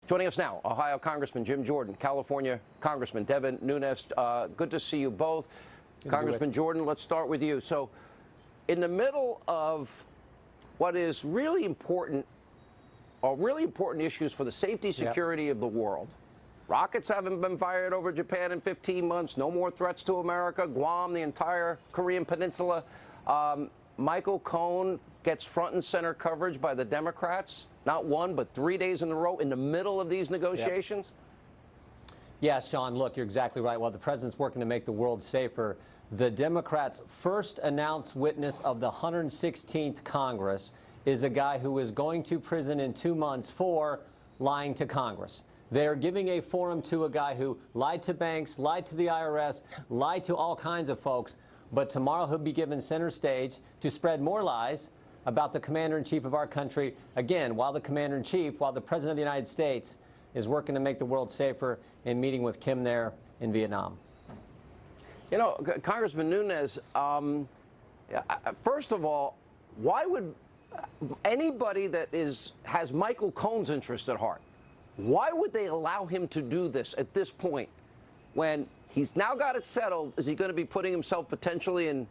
Joining us now, Ohio Congressman Jim Jordan, California Congressman Devin Nunes. Good to see you both. Congressman Jordan, let's start with you. So, in the middle of what is really important, issues for the safety, security of the world, rockets haven't been fired over Japan in 15 months, no more threats to America, Guam, the entire Korean Peninsula. Michael Cohen gets front and center coverage by the Democrats, not 1, but 3 days in a row in the middle of these negotiations. Yeah, Sean, look, you're exactly right. While the president's working to make the world safer, the Democrats' first announced witness of the 116th Congress is a guy who is going to prison in 2 months for lying to Congress. They're giving a forum to a guy who lied to banks, lied to the IRS, lied to all kinds of folks. But tomorrow he'll be given center stage to spread more lies about the commander-in-chief of our country, again, while the commander-in-chief, while the president of the United States is working to make the world safer and meeting with Kim there in Vietnam. You know, Congressman Nunes, first of all, why would anybody that has Michael Cohen's interest at heart, why would they allow him to do this at this point when he's now got it settled? Is he going to be putting himself potentially in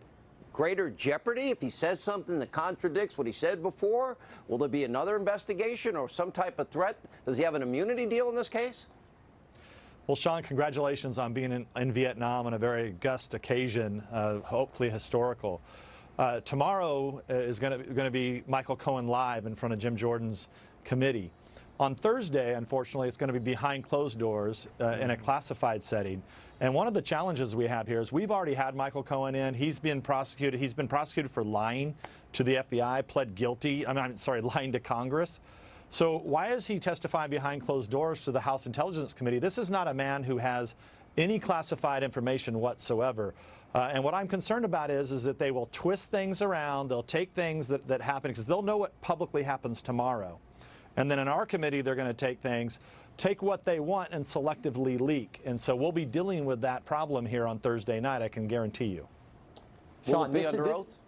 greater jeopardy if he says something that contradicts what he said before? Will there be another investigation or some type of threat? Does he have an immunity deal in this case? Well, Sean, congratulations on being in Vietnam on a very august occasion, hopefully historical. Tomorrow is going to be Michael Cohen live in front of Jim Jordan's committee. On Thursday, unfortunately, it's going to be behind closed doors in a classified setting. And one of the challenges we have here is we've already had Michael Cohen in. He's been prosecuted. He's been prosecuted for lying to the FBI, pled guilty. Lying to Congress. So why is he testifying behind closed doors to the House Intelligence Committee? This is not a man who has any classified information whatsoever. And what I'm concerned about is that they will twist things around. They'll take things that happen because they'll know what publicly happens tomorrow. And then in our committee, they're going to take what they want and selectively leak. And so we'll be dealing with that problem here on Thursday night, I can guarantee you. Will it be under oath?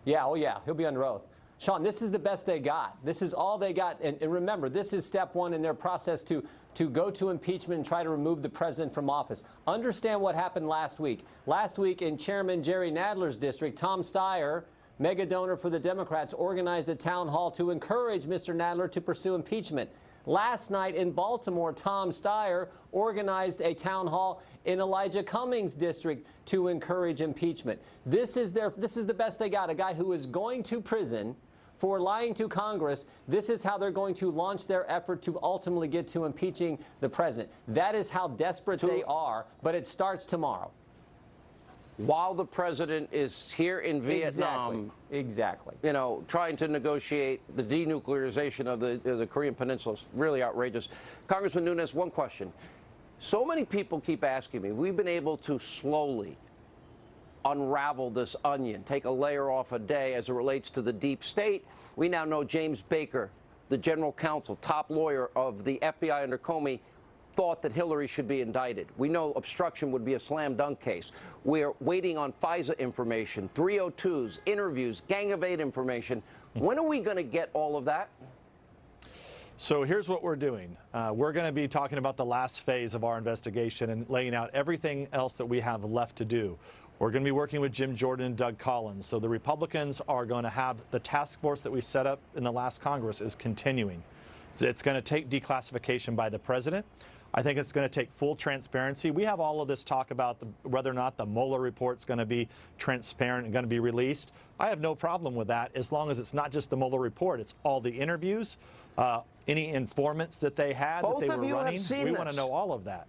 Yeah, oh yeah, he'll be under oath. Sean, this is the best they got. This is all they got. And remember, this is step one in their process to go to impeachment and try to remove the president from office. Understand what happened last week. Last week in Chairman Jerry Nadler's district, Tom Steyer, mega donor for the Democrats, organized a town hall to encourage Mr. Nadler to pursue impeachment. Last night in Baltimore, Tom Steyer organized a town hall in Elijah Cummings' district to encourage impeachment. This is the best they got, a guy who is going to prison for lying to Congress. This is how they're going to launch their effort to ultimately get to impeaching the president. That is how desperate they are, but it starts tomorrow. While the president is here in Vietnam, exactly, you know, trying to negotiate the denuclearization of the Korean Peninsula is really outrageous. Congressman Nunes, one question. So many people keep asking me, we've been able to slowly unravel this onion, take a layer off a day as it relates to the deep state. We now know James Baker, the general counsel, top lawyer of the FBI under Comey, thought that Hillary should be indicted. We know obstruction would be a slam dunk case. We're waiting on FISA information, 302s, interviews, Gang of 8 information. When are we going to get all of that? So here's what we're doing. We're going to be talking about the last phase of our investigation and laying out everything else that we have left to do. We're going to be working with Jim Jordan and Doug Collins. So the Republicans are going to have the task force that we set up in the last Congress is continuing. It's going to take declassification by the president. I think it's going to take full transparency. We have all of this talk about whether or not the Mueller report is going to be transparent and going to be released. I have no problem with that as long as it's not just the Mueller report. It's all the interviews, any informants that they had that they were running. We want to know all of that.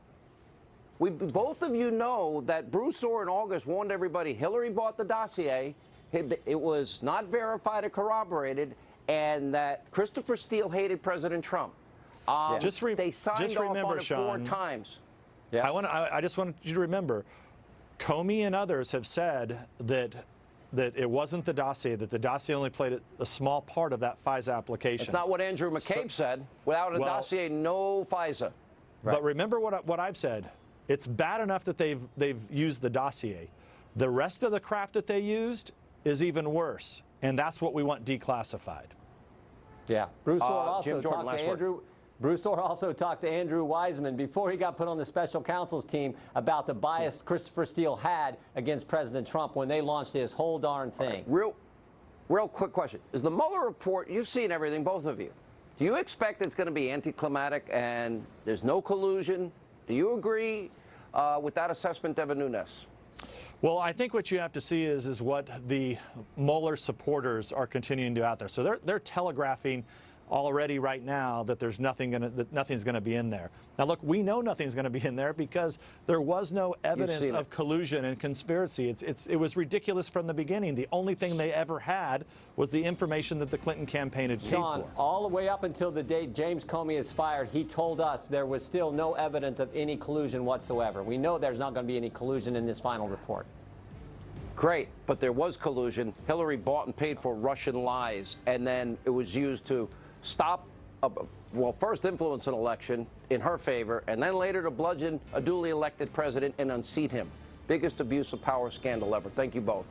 Both of you know that Bruce Orr in August warned everybody Hillary bought the dossier. It was not verified or corroborated, and that Christopher Steele hated President Trump. They signed off on it Sean, 4 times. Yeah. I just want you to remember, Comey and others have said that it wasn't the dossier, that the dossier only played a small part of that FISA application. It's not what Andrew McCabe said. Without a dossier, no FISA. Right. But remember what I've said. It's bad enough that they've used the dossier. The rest of the crap that they used is even worse, and that's what we want declassified. Yeah. Bruce Orr also talked to Bruce Orr also talked to Andrew Weissman before he got put on the special counsel's team about the bias Christopher Steele had against President Trump when they launched this whole darn thing. Real quick question. Is the Mueller report, you've seen everything, both of you. Do you expect it's going to be anticlimactic and there's no collusion? Do you agree with that assessment, Devin Nunes? Well, I think what you have to see is what the Mueller supporters are continuing to do out there. So they're telegraphing already right now that nothing's going to be in there. Now, look, we know nothing's going to be in there because there was no evidence of collusion and conspiracy. It was ridiculous from the beginning. The only thing they ever had was the information that the Clinton campaign had paid Sean, for. all the way up until the date James Comey is fired, he told us there was still no evidence of any collusion whatsoever. We know there's not going to be any collusion in this final report. Great, but there was collusion. Hillary bought and paid for Russian lies, and then it was used to stop, well, first influence an election in her favor, and then later to bludgeon a duly elected president and unseat him. Biggest abuse of power scandal ever. Thank you both.